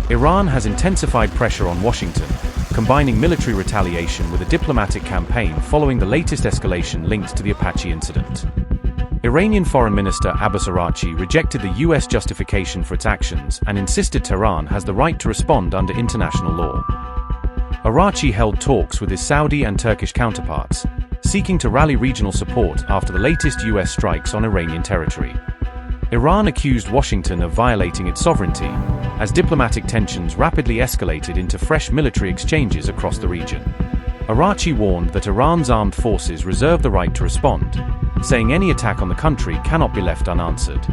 Iran has intensified pressure on Washington, combining military retaliation with a diplomatic campaign following the latest escalation linked to the Apache incident. Iranian Foreign Minister Abbas Araghchi rejected the U.S. justification for its actions and insisted Tehran has the right to respond under international law. Araghchi held talks with his Saudi and Turkish counterparts, seeking to rally regional support after the latest U.S. strikes on Iranian territory. Iran accused Washington of violating its sovereignty, as diplomatic tensions rapidly escalated into fresh military exchanges across the region. Araghchi warned that Iran's armed forces reserve the right to respond, saying any attack on the country cannot be left unanswered.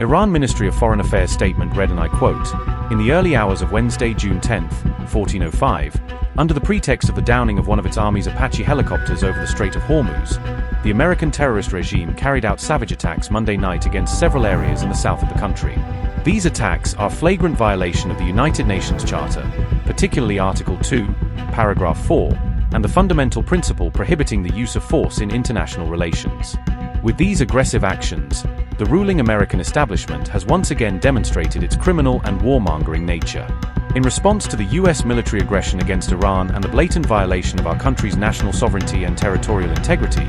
Iran Ministry of Foreign Affairs statement read, and I quote, "In the early hours of Wednesday, June 10, 1405, under the pretext of the downing of one of its army's Apache helicopters over the Strait of Hormuz, the American terrorist regime carried out savage attacks Monday night against several areas in the south of the country. These attacks are flagrant violation of the United Nations Charter, particularly Article 2, Paragraph 4, and the fundamental principle prohibiting the use of force in international relations. With these aggressive actions, the ruling American establishment has once again demonstrated its criminal and warmongering nature. In response to the U.S. military aggression against Iran and the blatant violation of our country's national sovereignty and territorial integrity,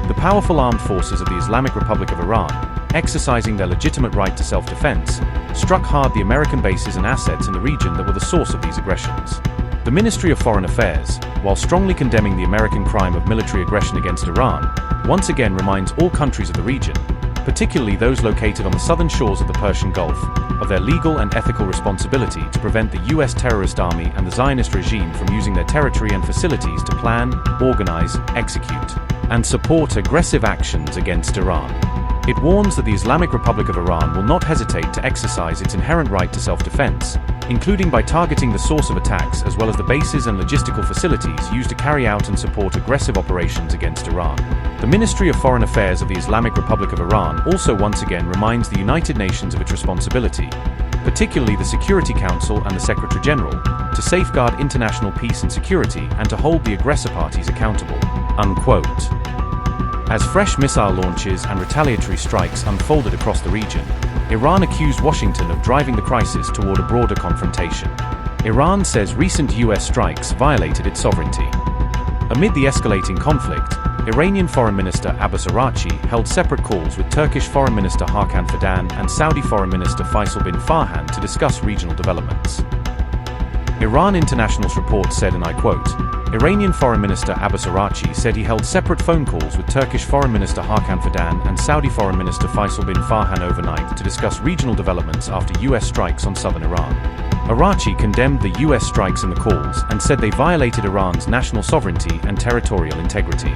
the powerful armed forces of the Islamic Republic of Iran, exercising their legitimate right to self-defense, struck hard the American bases and assets in the region that were the source of these aggressions. The Ministry of Foreign Affairs, while strongly condemning the American crime of military aggression against Iran, once again reminds all countries of the region, particularly those located on the southern shores of the Persian Gulf, of their legal and ethical responsibility to prevent the U.S. terrorist army and the Zionist regime from using their territory and facilities to plan, organize, execute, and support aggressive actions against Iran. It warns that the Islamic Republic of Iran will not hesitate to exercise its inherent right to self-defense, including by targeting the source of attacks as well as the bases and logistical facilities used to carry out and support aggressive operations against Iran. The Ministry of Foreign Affairs of the Islamic Republic of Iran also once again reminds the United Nations of its responsibility, particularly the Security Council and the Secretary General, to safeguard international peace and security and to hold the aggressor parties accountable." Unquote. As fresh missile launches and retaliatory strikes unfolded across the region, Iran accused Washington of driving the crisis toward a broader confrontation. Iran says recent U.S. strikes violated its sovereignty. Amid the escalating conflict, Iranian Foreign Minister Abbas Araghchi held separate calls with Turkish Foreign Minister Hakan Fidan and Saudi Foreign Minister Faisal bin Farhan to discuss regional developments. Iran International's report said, and I quote, "Iranian Foreign Minister Abbas Araghchi said he held separate phone calls with Turkish Foreign Minister Hakan Fidan and Saudi Foreign Minister Faisal bin Farhan overnight to discuss regional developments after U.S. strikes on southern Iran." Araghchi condemned the U.S. strikes in the calls and said they violated Iran's national sovereignty and territorial integrity.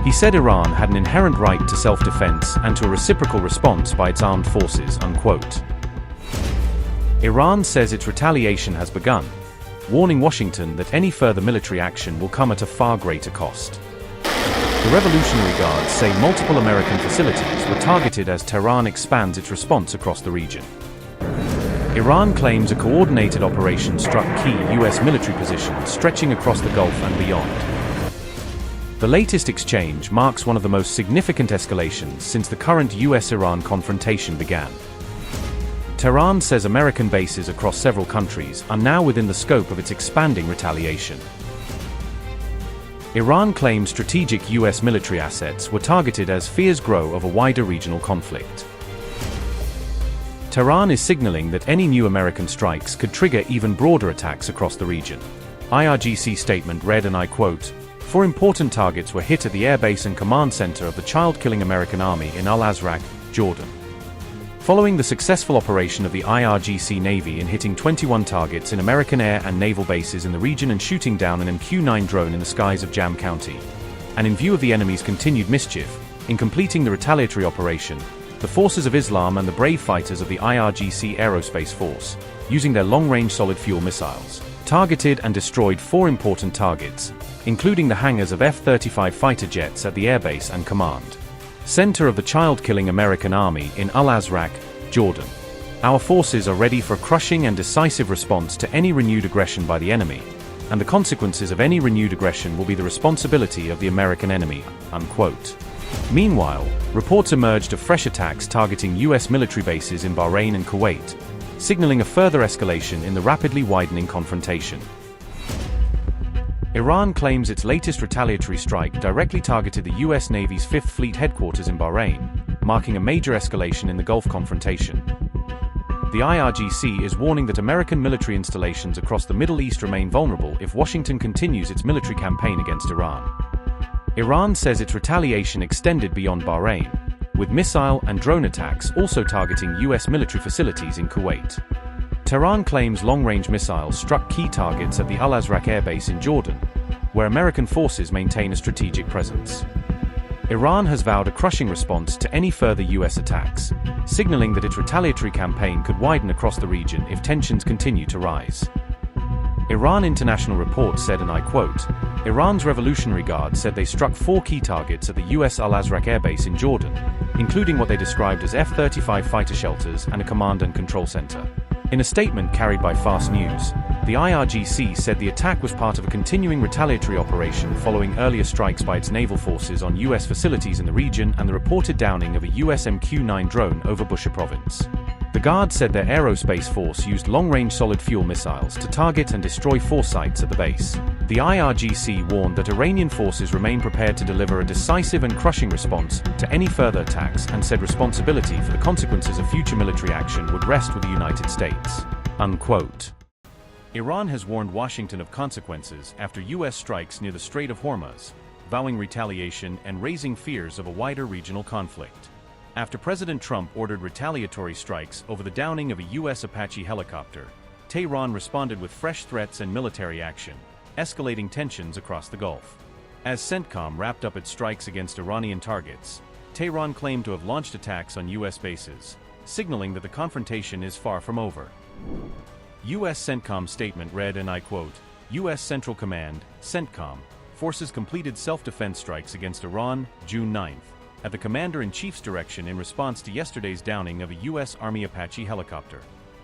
He said Iran had an inherent right to self-defense and to a reciprocal response by its armed forces, unquote. Iran says its retaliation has begun, warning Washington that any further military action will come at a far greater cost. The Revolutionary Guards say multiple American facilities were targeted as Tehran expands its response across the region. Iran claims a coordinated operation struck key U.S. military positions stretching across the Gulf and beyond. The latest exchange marks one of the most significant escalations since the current U.S.-Iran confrontation began. Tehran says American bases across several countries are now within the scope of its expanding retaliation. Iran claims strategic U.S. military assets were targeted as fears grow of a wider regional conflict. Tehran is signaling that any new American strikes could trigger even broader attacks across the region. IRGC statement read, and I quote, "4 important targets were hit at the airbase and command center of the child-killing American army in Al-Azraq, Jordan." Following the successful operation of the IRGC Navy in hitting 21 targets in American air and naval bases in the region and shooting down an MQ-9 drone in the skies of Jam County, and in view of the enemy's continued mischief, in completing the retaliatory operation, the forces of Islam and the brave fighters of the IRGC Aerospace Force, using their long-range solid-fuel missiles, targeted and destroyed 4 important targets, including the hangars of F-35 fighter jets at the airbase and command center of the child-killing American army in Al-Azraq, Jordan. Our forces are ready for a crushing and decisive response to any renewed aggression by the enemy, and the consequences of any renewed aggression will be the responsibility of the American enemy, unquote. Meanwhile, reports emerged of fresh attacks targeting U.S. military bases in Bahrain and Kuwait, signaling a further escalation in the rapidly widening confrontation. Iran claims its latest retaliatory strike directly targeted the U.S. Navy's Fifth Fleet headquarters in Bahrain, marking a major escalation in the Gulf confrontation. The IRGC is warning that American military installations across the Middle East remain vulnerable if Washington continues its military campaign against Iran. Iran says its retaliation extended beyond Bahrain, with missile and drone attacks also targeting U.S. military facilities in Kuwait. Tehran claims long-range missiles struck key targets at the Araghchi air base in Jordan, where American forces maintain a strategic presence. Iran has vowed a crushing response to any further U.S. attacks, signaling that its retaliatory campaign could widen across the region if tensions continue to rise. Iran International Report said, and I quote, Iran's Revolutionary Guard said they struck 4 key targets at the U.S. Araghchi air base in Jordan, including what they described as F-35 fighter shelters and a command and control center. In a statement carried by Fast News, the IRGC said the attack was part of a continuing retaliatory operation following earlier strikes by its naval forces on U.S. facilities in the region and the reported downing of a U.S. MQ-9 drone over Bushehr province. The Guard said their aerospace force used long-range solid-fuel missiles to target and destroy 4 sites at the base. The IRGC warned that Iranian forces remain prepared to deliver a decisive and crushing response to any further attacks and said responsibility for the consequences of future military action would rest with the United States. Unquote. Iran has warned Washington of consequences after U.S. strikes near the Strait of Hormuz, vowing retaliation and raising fears of a wider regional conflict. After President Trump ordered retaliatory strikes over the downing of a U.S. Apache helicopter, Tehran responded with fresh threats and military action, escalating tensions across the Gulf. As CENTCOM wrapped up its strikes against Iranian targets, Tehran claimed to have launched attacks on U.S. bases, signaling that the confrontation is far from over. U.S. CENTCOM statement read, and I quote, U.S. Central Command, CENTCOM, forces completed self-defense strikes against Iran, June 9th, at the Commander-in-Chief's direction in response to yesterday's downing of a U.S. Army Apache helicopter.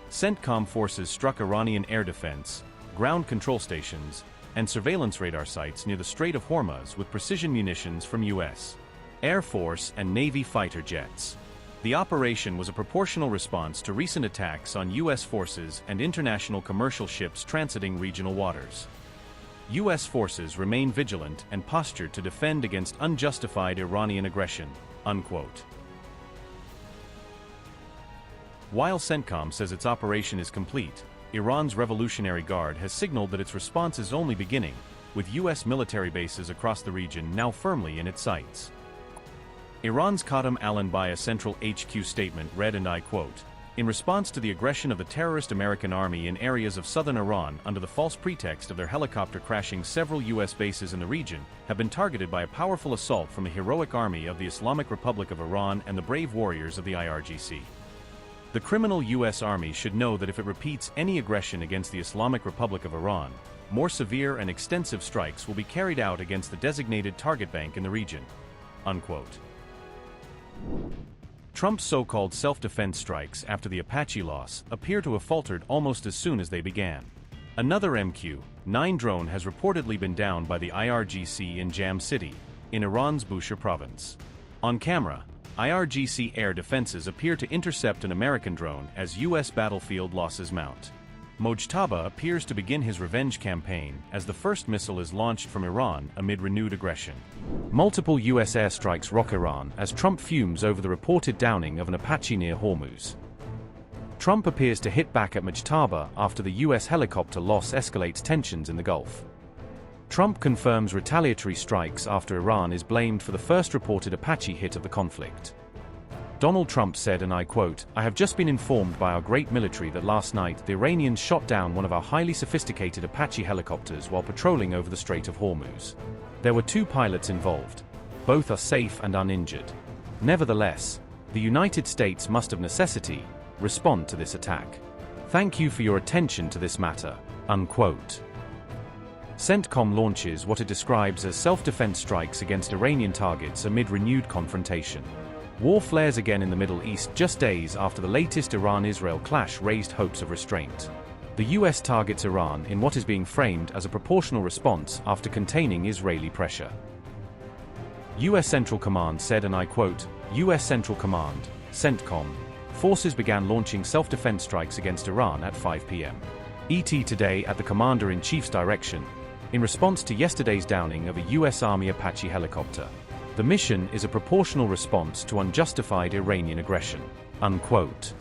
CENTCOM forces struck Iranian air defense, ground control stations, and surveillance radar sites near the Strait of Hormuz with precision munitions from U.S. Air Force and Navy fighter jets. The operation was a proportional response to recent attacks on U.S. forces and international commercial ships transiting regional waters. U.S. forces remain vigilant and postured to defend against unjustified Iranian aggression. Unquote. While CENTCOM says its operation is complete, Iran's Revolutionary Guard has signaled that its response is only beginning, with U.S. military bases across the region now firmly in its sights. Iran's Qadam al-Anbiya Central HQ statement read, and I quote, in response to the aggression of the terrorist American army in areas of southern Iran under the false pretext of their helicopter crashing, several U.S. bases in the region have been targeted by a powerful assault from the heroic army of the Islamic Republic of Iran and the brave warriors of the IRGC. The criminal U.S. Army should know that if it repeats any aggression against the Islamic Republic of Iran, more severe and extensive strikes will be carried out against the designated target bank in the region. Unquote. Trump's so-called self-defense strikes after the Apache loss appear to have faltered almost as soon as they began. Another MQ-9 drone has reportedly been downed by the IRGC in Jam City, in Iran's Bushehr province. On camera, IRGC air defenses appear to intercept an American drone as U.S. battlefield losses mount. Mojtaba appears to begin his revenge campaign as the first missile is launched from Iran amid renewed aggression. Multiple U.S. airstrikes rock Iran as Trump fumes over the reported downing of an Apache near Hormuz. Trump appears to hit back at Mojtaba after the U.S. helicopter loss escalates tensions in the Gulf. Trump confirms retaliatory strikes after Iran is blamed for the first reported Apache hit of the conflict. Donald Trump said, and I quote, I have just been informed by our great military that last night the Iranians shot down one of our highly sophisticated Apache helicopters while patrolling over the Strait of Hormuz. There were 2 pilots involved. Both are safe and uninjured. Nevertheless, the United States must of necessity respond to this attack. Thank you for your attention to this matter. Unquote. CENTCOM launches what it describes as self-defense strikes against Iranian targets amid renewed confrontation. War flares again in the Middle East just days after the latest Iran-Israel clash raised hopes of restraint. The U.S. targets Iran in what is being framed as a proportional response after containing Israeli pressure. U.S. Central Command said, and I quote, U.S. Central Command, CENTCOM, forces began launching self-defense strikes against Iran at 5 p.m. ET today at the Commander-in-Chief's direction, in response to yesterday's downing of a U.S. Army Apache helicopter. The mission is a proportional response to unjustified Iranian aggression. Unquote.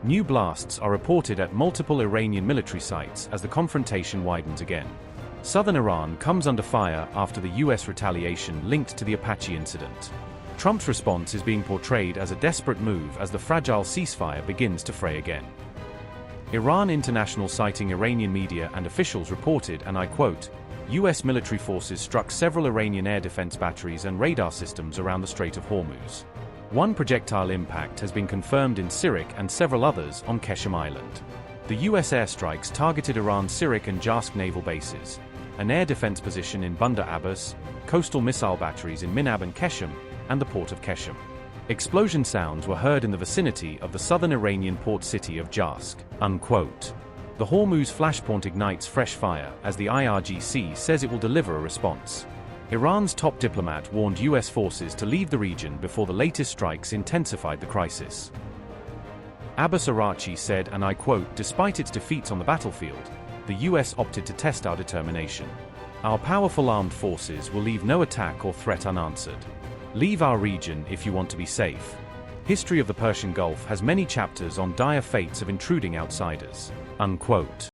New blasts are reported at multiple Iranian military sites as the confrontation widens again. Southern Iran comes under fire after the U.S. retaliation linked to the Apache incident. Trump's response is being portrayed as a desperate move as the fragile ceasefire begins to fray again. Iran International, citing Iranian media and officials, reported, and I quote, U.S. military forces struck several Iranian air defense batteries and radar systems around the Strait of Hormuz. One projectile impact has been confirmed in Sirik and several others on Keshem Island. The U.S. airstrikes targeted Iran's Sirik and Jask naval bases, an air defense position in Bandar Abbas, coastal missile batteries in Minab and Keshem, and the port of Keshem. Explosion sounds were heard in the vicinity of the southern Iranian port city of Jask. Unquote. The Hormuz flashpoint ignites fresh fire as the IRGC says it will deliver a response. Iran's top diplomat warned U.S. forces to leave the region before the latest strikes intensified the crisis. Abbas Araghchi said, and I quote, despite its defeats on the battlefield, the U.S. opted to test our determination. Our powerful armed forces will leave no attack or threat unanswered. Leave our region if you want to be safe. History of the Persian Gulf has many chapters on dire fates of intruding outsiders. Unquote.